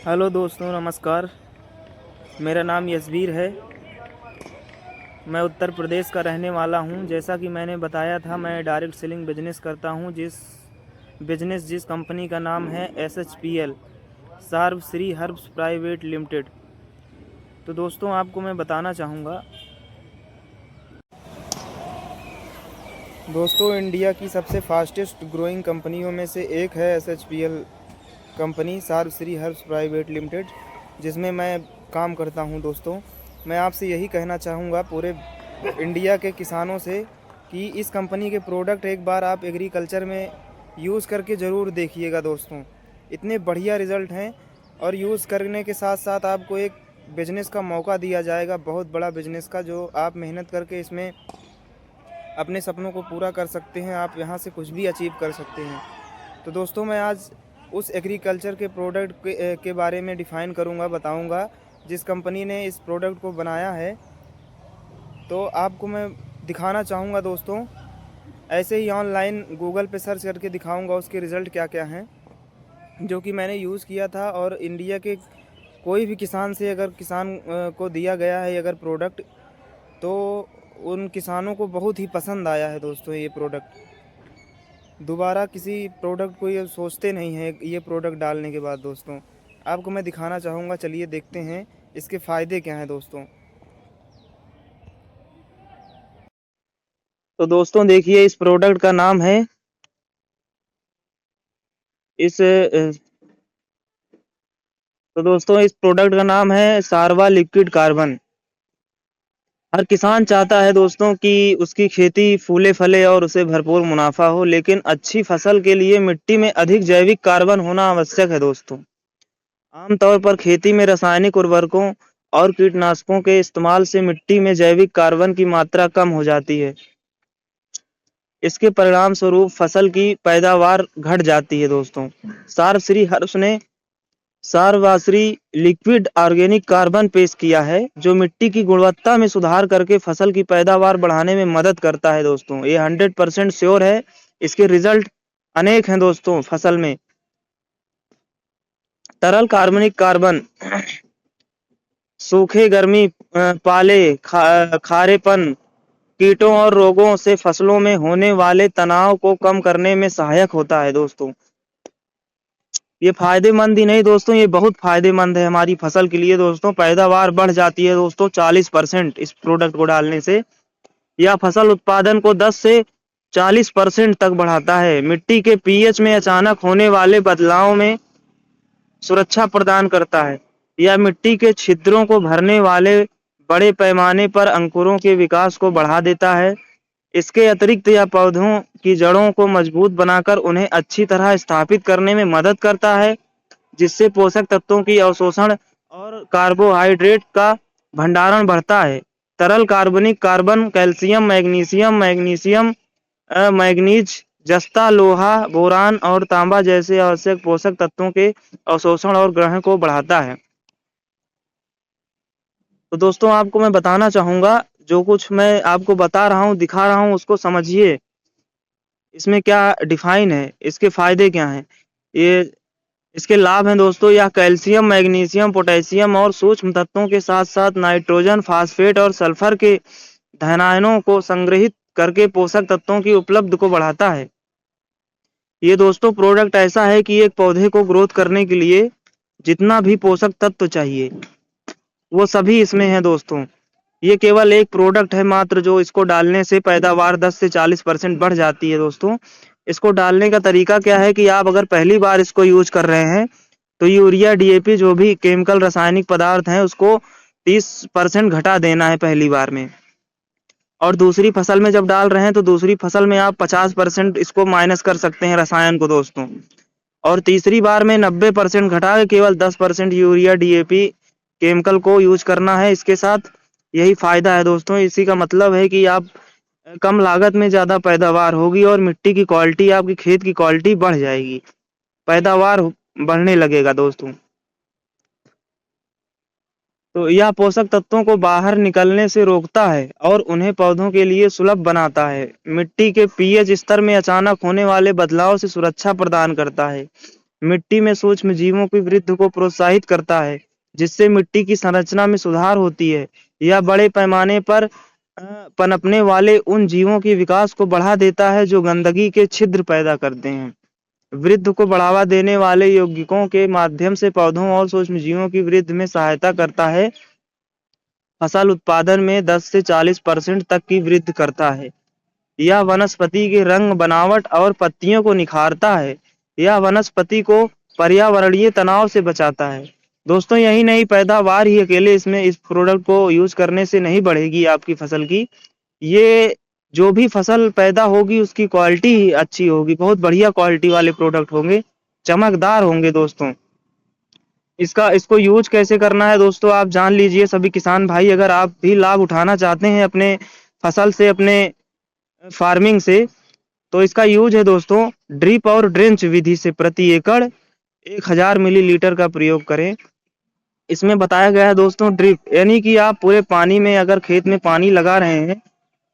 Hello दोस्तों, नमस्कार। मेरा नाम यशवीर है। मैं उत्तर प्रदेश का रहने वाला हूं। जैसा कि मैंने बताया था, मैं डायरेक्ट सेलिंग बिजनेस करता हूं। जिस कंपनी का नाम है SHPL, Sarv Shri herbs private limited. तो दोस्तों, आपको मैं बताना चाहूँगा दोस्तों, इंडिया की सबसे फास्टेस्ट ग्रोइंग कंपनियों में से एक है SHPL company, Sarv Shri herbs private limited, जिसमें मैं काम करता हूं। दोस्तों, मैं आपसे यही कहना चाहूँगा पूरे इंडिया के किसानों से कि इस कंपनी के प्रोडक्ट एक बार आप एग्रीकल्चर में यूज़ करके ज़रूर देखिएगा। दोस्तों, इतने बढ़िया रिज़ल्ट हैं, और यूज़ करने के साथ साथ आपको एक बिज़नेस का मौका दिया जाएगा, बहुत बड़ा बिज़नेस का, जो आप मेहनत करके इसमें अपने सपनों को पूरा कर सकते हैं। आप यहाँ से कुछ भी अचीव कर सकते हैं। तो दोस्तों, मैं आज उस एग्रीकल्चर के प्रोडक्ट के बारे में डिफ़ाइन करूँगा, बताऊँगा, जिस कंपनी ने इस प्रोडक्ट को बनाया है। तो आपको मैं दिखाना चाहूँगा दोस्तों, ऐसे ही ऑनलाइन गूगल पे सर्च करके दिखाऊँगा उसके रिज़ल्ट क्या क्या हैं, जो कि मैंने यूज़ किया था। और इंडिया के कोई भी किसान से अगर किसान को दिया गया है अगर प्रोडक्ट, तो उन किसानों को बहुत ही पसंद आया है। दोस्तों, ये प्रोडक्ट दोबारा किसी प्रोडक्ट को ये सोचते नहीं हैं ये प्रोडक्ट डालने के बाद। दोस्तों, आपको मैं दिखाना चाहूँगा, चलिए देखते हैं इसके फ़ायदे क्या हैं। दोस्तों, तो दोस्तों देखिए, इस प्रोडक्ट का नाम है इस तो दोस्तों, इस प्रोडक्ट का नाम है सारवा लिक्विड कार्बन। हर किसान चाहता है दोस्तों कि उसकी खेती फूले फले और उसे भरपूर मुनाफा हो, लेकिन अच्छी फसल के लिए मिट्टी में अधिक जैविक कार्बन होना आवश्यक है। दोस्तों, आमतौर पर खेती में रासायनिक उर्वरकों और कीटनाशकों के इस्तेमाल से मिट्टी में जैविक कार्बन की मात्रा कम हो जाती है। इसके परिणाम स्वरूप फसल की पैदावार घट जाती है। दोस्तों, सार्वश्री हर्ष ने सारवाश्री लिक्विड ऑर्गेनिक कार्बन पेश किया है, जो मिट्टी की गुणवत्ता में सुधार करके फसल की पैदावार बढ़ाने में मदद करता है। दोस्तों, ये 100% श्योर है। इसके रिजल्ट अनेक हैं। दोस्तों, फसल में तरल कार्बनिक कार्बन, सूखे, गर्मी, पाले, खारेपन, कीटों और रोगों से फसलों में होने वाले तनाव को कम करने में सहायक होता है। दोस्तों, ये फायदेमंद ही नहीं दोस्तों, ये बहुत फायदेमंद है हमारी फसल के लिए। दोस्तों, पैदावार बढ़ जाती है दोस्तों 40% इस प्रोडक्ट को डालने से। यह फसल उत्पादन को 10 से 40% तक बढ़ाता है। मिट्टी के पीएच में अचानक होने वाले बदलाव में सुरक्षा प्रदान करता है। यह मिट्टी के छिद्रों को भरने वाले बड़े पैमाने पर अंकुरों के विकास को बढ़ा देता है। इसके अतिरिक्त यह पौधों की जड़ों को मजबूत बनाकर उन्हें अच्छी तरह स्थापित करने में मदद करता है, जिससे पोषक तत्वों की अवशोषण और कार्बोहाइड्रेट का भंडारण बढ़ता है। तरल कार्बनिक कार्बन कैल्शियम, मैग्नीज, जस्ता, लोहा, बोरान और तांबा जैसे आवश्यक पोषक तत्वों के अवशोषण और ग्रहण को बढ़ाता है। तो दोस्तों, आपको मैं बताना चाहूँगा, जो कुछ मैं आपको बता रहा हूँ, दिखा रहा हूँ, उसको समझिए। इसमें क्या डिफाइन है, इसके फायदे क्या हैं, ये इसके लाभ हैं। दोस्तों, यह कैल्शियम, मैग्नीशियम, पोटेशियम और सूक्ष्म तत्वों के साथ साथ नाइट्रोजन, फास्फेट और सल्फर के धनायनों को संग्रहित करके पोषक तत्वों की उपलब्ध को बढ़ाता है। ये दोस्तों प्रोडक्ट ऐसा है कि एक पौधे को ग्रोथ करने के लिए जितना भी पोषक तत्व चाहिए, वो सभी इसमें है। दोस्तों, ये केवल एक प्रोडक्ट है मात्र, जो इसको डालने से पैदावार 10 से 40% बढ़ जाती है। दोस्तों, इसको डालने का तरीका क्या है कि आप अगर पहली बार इसको यूज कर रहे हैं, तो यूरिया, DAP, जो भी केमिकल रासायनिक पदार्थ हैं, उसको 30% घटा देना है पहली बार में। और दूसरी फसल में जब डाल रहे हैं, तो दूसरी फसल में आप 50% इसको माइनस कर सकते हैं रसायन को। दोस्तों, और तीसरी बार में 90% घटा के केवल 10% यूरिया, DAP केमिकल को यूज करना है इसके साथ। यही फायदा है दोस्तों। इसी का मतलब है कि आप कम लागत में ज्यादा पैदावार होगी और मिट्टी की क्वालिटी, आपकी खेत की क्वालिटी बढ़ जाएगी, पैदावार बढ़ने लगेगा। दोस्तों, तो यह पोषक तत्वों को बाहर निकलने से रोकता है और उन्हें पौधों के लिए सुलभ बनाता है। मिट्टी के पीएच स्तर में अचानक होने वाले बदलाव से सुरक्षा प्रदान करता है। मिट्टी में सूक्ष्म जीवों की वृद्धि को प्रोत्साहित करता है, जिससे मिट्टी की संरचना में सुधार होती है। यह बड़े पैमाने पर पनपने वाले उन जीवों के विकास को बढ़ा देता है जो गंदगी के छिद्र पैदा करते हैं। वृद्धि को बढ़ावा देने वाले यौगिकों के माध्यम से पौधों और सूक्ष्म जीवों की वृद्धि में सहायता करता है। फसल उत्पादन में 10 से 40% तक की वृद्धि करता है। यह वनस्पति के रंग, बनावट और पत्तियों को निखारता है। यह वनस्पति को पर्यावरणीय तनाव से बचाता है। दोस्तों, यही नहीं, पैदावार ही अकेले इसमें इस प्रोडक्ट को यूज करने से नहीं बढ़ेगी आपकी फसल की। ये जो भी फसल पैदा होगी उसकी क्वालिटी ही अच्छी होगी, बहुत बढ़िया क्वालिटी वाले प्रोडक्ट होंगे, चमकदार होंगे दोस्तों। इसको यूज कैसे करना है दोस्तों, आप जान लीजिए सभी किसान भाई। अगर आप भी लाभ उठाना चाहते हैं अपने फसल से, अपने फार्मिंग से, तो इसका यूज है दोस्तों ड्रिप और ड्रेंच विधि से प्रति एकड़ 1000 मिलीलीटर का प्रयोग करें। इसमें बताया गया है दोस्तों ड्रिप, यानी कि आप पूरे पानी में, अगर खेत में पानी लगा रहे हैं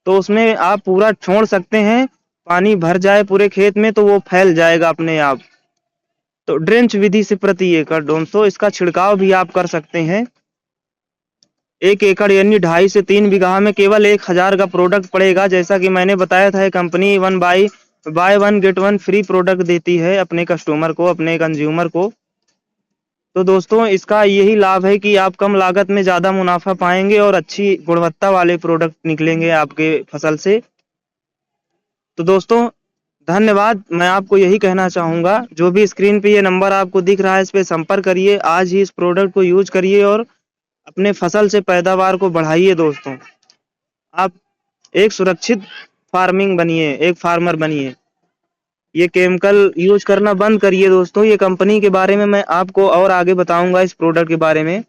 तो उसमें आप पूरा छोड़ सकते हैं, पानी भर जाए पूरे खेत में तो वो फैल जाएगा अपने आप। तो ड्रेंच विधि से प्रति एकड़ दोस्तों इसका छिड़काव भी आप कर सकते हैं। 1 एकड़ यानी 2.5 से 3 बीघा में केवल 1000 का प्रोडक्ट पड़ेगा। जैसा कि मैंने बताया था, company by one get one free product देती है अपने कस्टमर को, अपने कंज्यूमर को। तो दोस्तों इसका यही लाभ है कि आप कम लागत में ज्यादा मुनाफा पाएंगे और अच्छी गुणवत्ता वाले प्रोडक्ट निकलेंगे आपके फसल से। तो दोस्तों धन्यवाद। मैं आपको यही कहना चाहूंगा, जो भी स्क्रीन पे ये नंबर आपको दिख रहा है इस पे संपर्क करिए, आज ही इस प्रोडक्ट को यूज करिए और अपने फसल से पैदावार को बढ़ाइए दोस्तों। आप एक सुरक्षित फार्मिंग बनिए, एक फार्मर बनिए। ये केमिकल यूज करना बंद करिए दोस्तों। ये कंपनी के बारे में मैं आपको और आगे बताऊंगा, इस प्रोडक्ट के बारे में।